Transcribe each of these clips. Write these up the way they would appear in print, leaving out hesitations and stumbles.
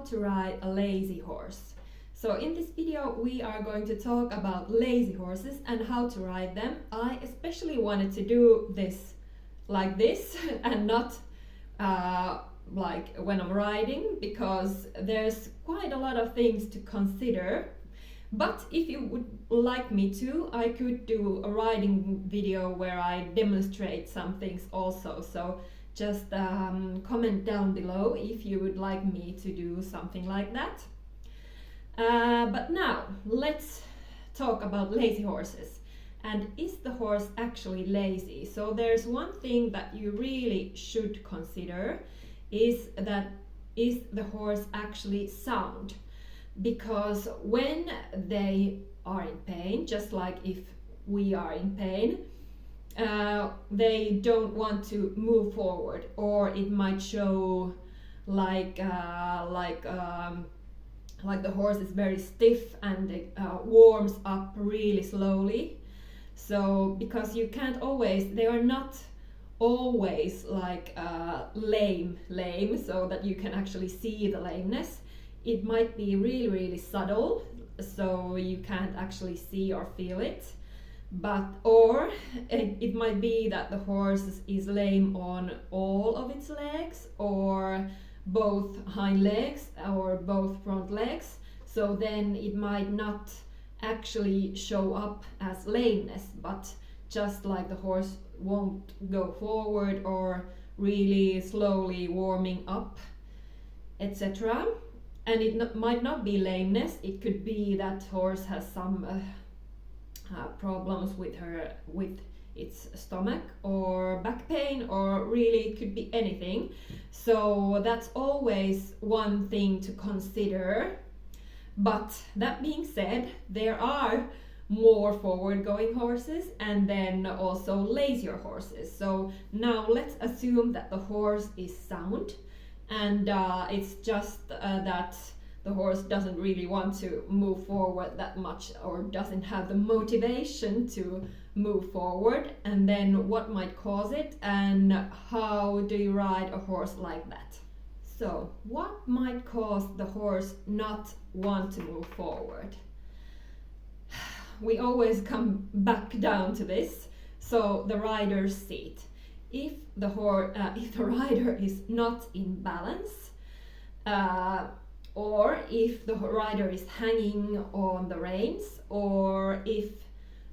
to ride a lazy horse. So in this video we are going to talk about lazy horses and how to ride them. I especially wanted to do this like this and not like when I'm riding, because there's quite a lot of things to consider. But if you would like me to, I could do a riding video where I demonstrate some things also. So just comment down below if you would like me to do something like that. But now let's talk about lazy horses. And is the horse actually lazy? So there's one thing that you really should consider, is the horse actually sound? Because when they are in pain, just like if we are in pain, they don't want to move forward, or it might show like the horse is very stiff and it warms up really slowly. So because you can't always, they are not always like lame, so that you can actually see the lameness. It might be really subtle, so you can't actually see or feel it. Or it might be that the horse is lame on all of its legs, or both hind legs, or both front legs. So then it might not actually show up as lameness, but just like the horse won't go forward or really slowly warming up, etc. And it might not be lameness. It could be that horse has some problems with its stomach or back pain, or really it could be anything. So that's always one thing to consider. But that being said, there are more forward-going horses and then also lazier horses. So now let's assume that the horse is sound, and it's just that the horse doesn't really want to move forward that much, or doesn't have the motivation to move forward. And then what might cause it, and how do you ride a horse like that? So what might cause the horse not want to move forward? We always come back down to this. So the rider's seat. If the rider is not in balance, or if the rider is hanging on the reins, or if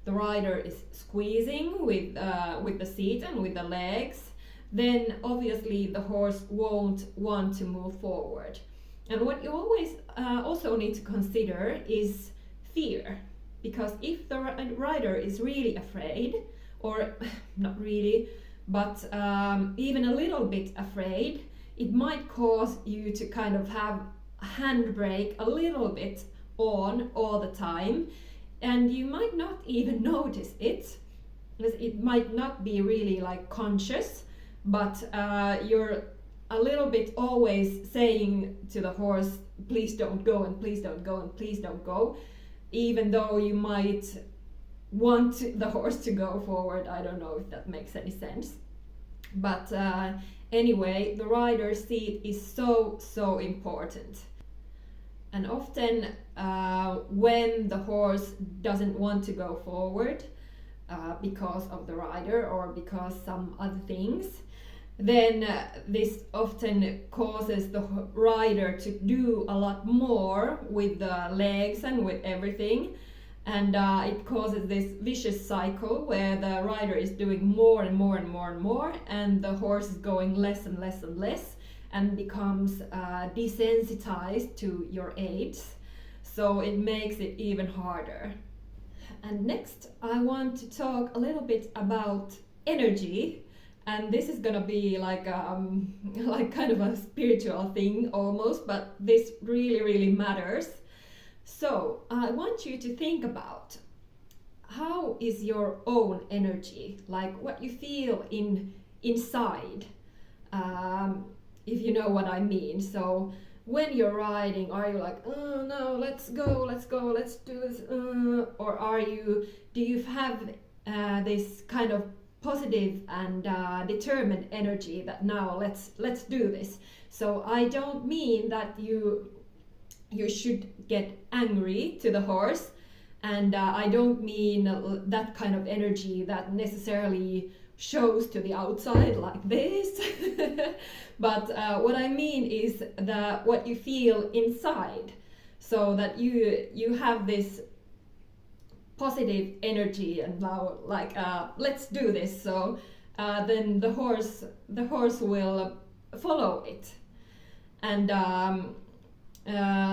the rider is squeezing with the seat and with the legs, then obviously the horse won't want to move forward. And what you always also need to consider is fear. Because if the rider is really afraid, or not really, but even a little bit afraid, it might cause you to kind of have a handbrake a little bit on all the time, and you might not even notice it, because it might not be really like conscious, but you're a little bit always saying to the horse, please don't go, and please don't go, and please don't go, even though you might want the horse to go forward. I don't know if that makes any sense. But anyway, the rider's seat is so important. And often when the horse doesn't want to go forward because of the rider, or because some other things, then this often causes the rider to do a lot more with the legs and with everything. And it causes this vicious cycle where the rider is doing more and more and more and more, and the horse is going less and less and less, and becomes desensitized to your aids. So it makes it even harder. And next I want to talk a little bit about energy. And this is gonna be like kind of a spiritual thing almost, but this really matters. So I want you to think about, how is your own energy, like what you feel inside, if you know what I mean. So when you're riding, are you like, oh no, let's go, let's do this, or do you have this kind of positive and determined energy that now let's do this? So I don't mean that you you should get angry to the horse. And I don't mean that kind of energy that necessarily shows to the outside like this. But what I mean is what you feel inside, so that you have this positive energy and now like let's do this. So then the horse will follow it. And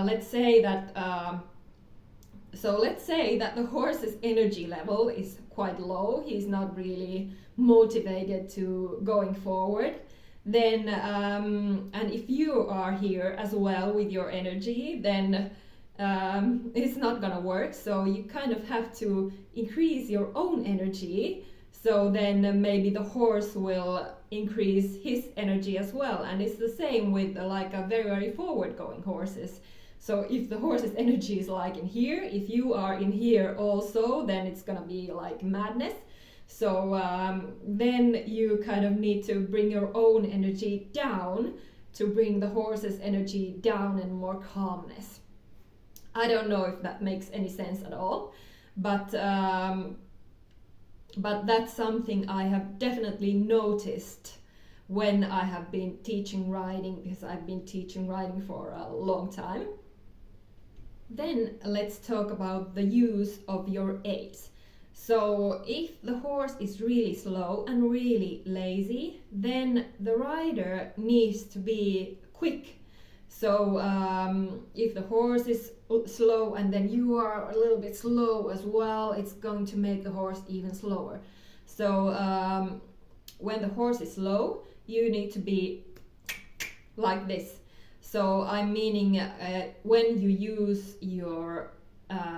let's say that the horse's energy level is quite low. He's not really motivated to going forward. Then and if you are here as well with your energy, then it's not gonna work. So you kind of have to increase your own energy. So then maybe the horse will increase his energy as well. And it's the same with like a very forward going horses. So if the horse's energy is like in here, if you are in here also, then it's gonna be like madness. So then you kind of need to bring your own energy down to bring the horse's energy down and more calmness. I don't know if that makes any sense at all, but that's something I have definitely noticed when I have been teaching riding, because I've been teaching riding for a long time. Then let's talk about the use of your aids. So if the horse is really slow and really lazy, then the rider needs to be quick. So if the horse is slow and then you are a little bit slow as well, it's going to make the horse even slower. So when the horse is slow, you need to be like this. So I'm meaning when you use your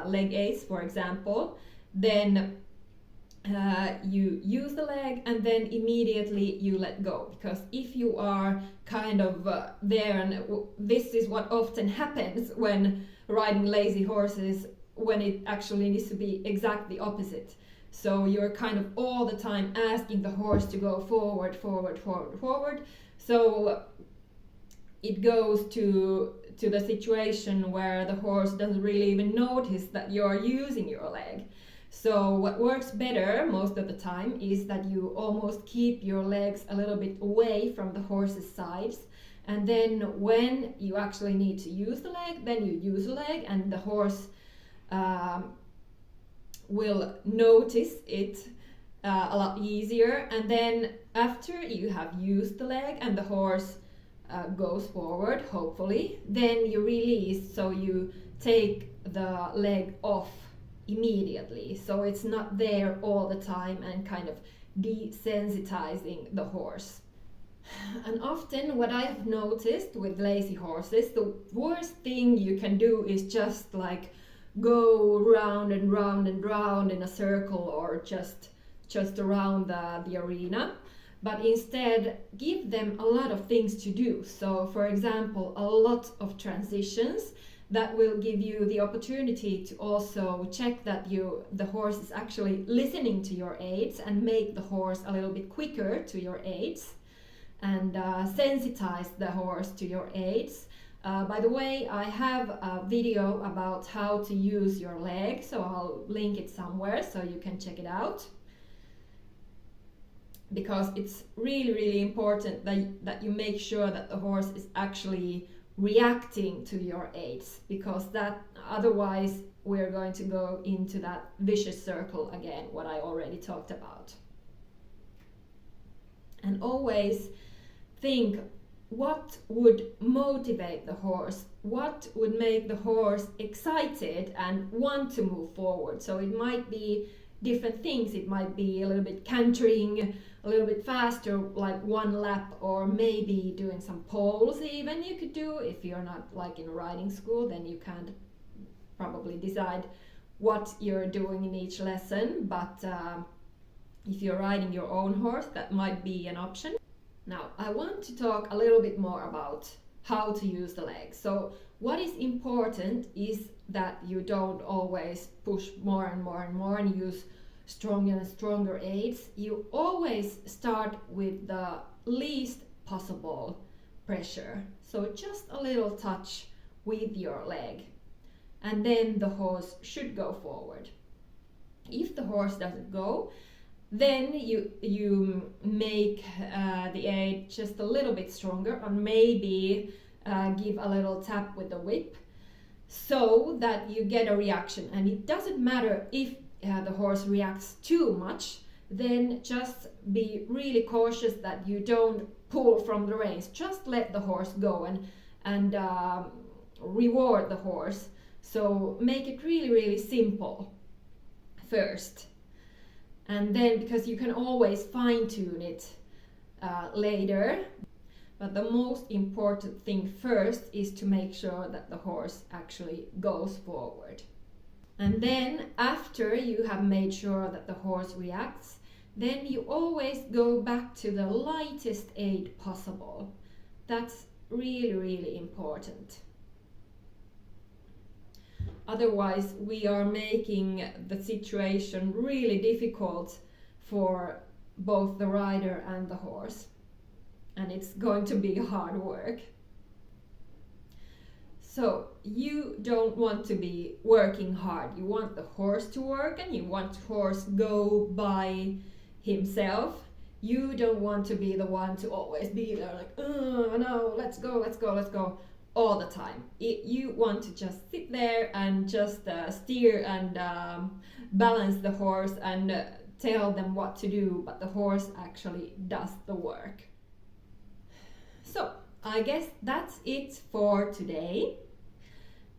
leg aids, for example, then you use the leg and then immediately you let go. Because if you are kind of there, and this is what often happens when riding lazy horses, when it actually needs to be exactly opposite. So you're kind of all the time asking the horse to go forward. So it goes to the situation where the horse doesn't really even notice that you're using your leg. So what works better most of the time is that you almost keep your legs a little bit away from the horse's sides, and then when you actually need to use the leg, then you use the leg, and the horse will notice it a lot easier. And then after you have used the leg and the horse goes forward, hopefully, then you release, so you take the leg off immediately, so it's not there all the time and kind of desensitizing the horse. And often what I've noticed with lazy horses, the worst thing you can do is just like go round and round and round in a circle, or just around the arena, but instead give them a lot of things to do. So for example, a lot of transitions that will give you the opportunity to also check that the horse is actually listening to your aids, and make the horse a little bit quicker to your aids, and sensitize the horse to your aids. By the way, I have a video about how to use your leg, so I'll link it somewhere so you can check it out, because it's really important that you make sure that the horse is actually reacting to your aids, because that otherwise we're going to go into that vicious circle again, what I already talked about. And always think, what would motivate the horse? What would make the horse excited and want to move forward? So it might be different things. It might be a little bit cantering a little bit faster, like one lap, or maybe doing some poles even you could do. If you're not like in riding school, then you can't probably decide what you're doing in each lesson, but if you're riding your own horse, that might be an option. Now I want to talk a little bit more about how to use the legs. So what is important is that you don't always push more and more and use stronger and stronger aids. You always start with the least possible pressure. So just a little touch with your leg, and then the horse should go forward. If the horse doesn't go, then you make the aid just a little bit stronger, and maybe give a little tap with the whip so that you get a reaction. And it doesn't matter if the horse reacts too much, then just be really cautious that you don't pull from the reins. Just let the horse go and reward the horse. So make it really, really simple first. And then, because you can always fine-tune it later, but the most important thing first is to make sure that the horse actually goes forward. And then after you have made sure that the horse reacts, then you always go back to the lightest aid possible. That's really, really important. Otherwise, we are making the situation really difficult for both the rider and the horse. And it's going to be hard work. So you don't want to be working hard. You want the horse to work, and you want the horse go by himself. You don't want to be the one to always be there like, oh no, let's go all the time. You want to just sit there and just steer and balance the horse and tell them what to do, but the horse actually does the work. So I guess that's it for today.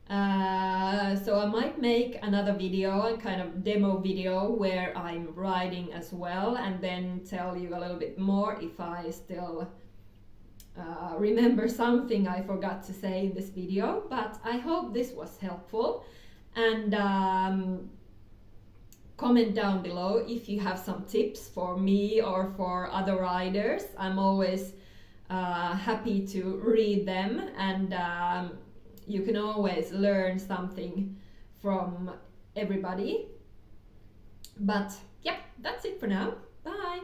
So I might make another video, a kind of demo video where I'm riding as well, and then tell you a little bit more if I still remember something I forgot to say in this video. But I hope this was helpful, and comment down below if you have some tips for me or for other riders. I'm always happy to read them, and you can always learn something from everybody. But yeah, that's it for now. Bye!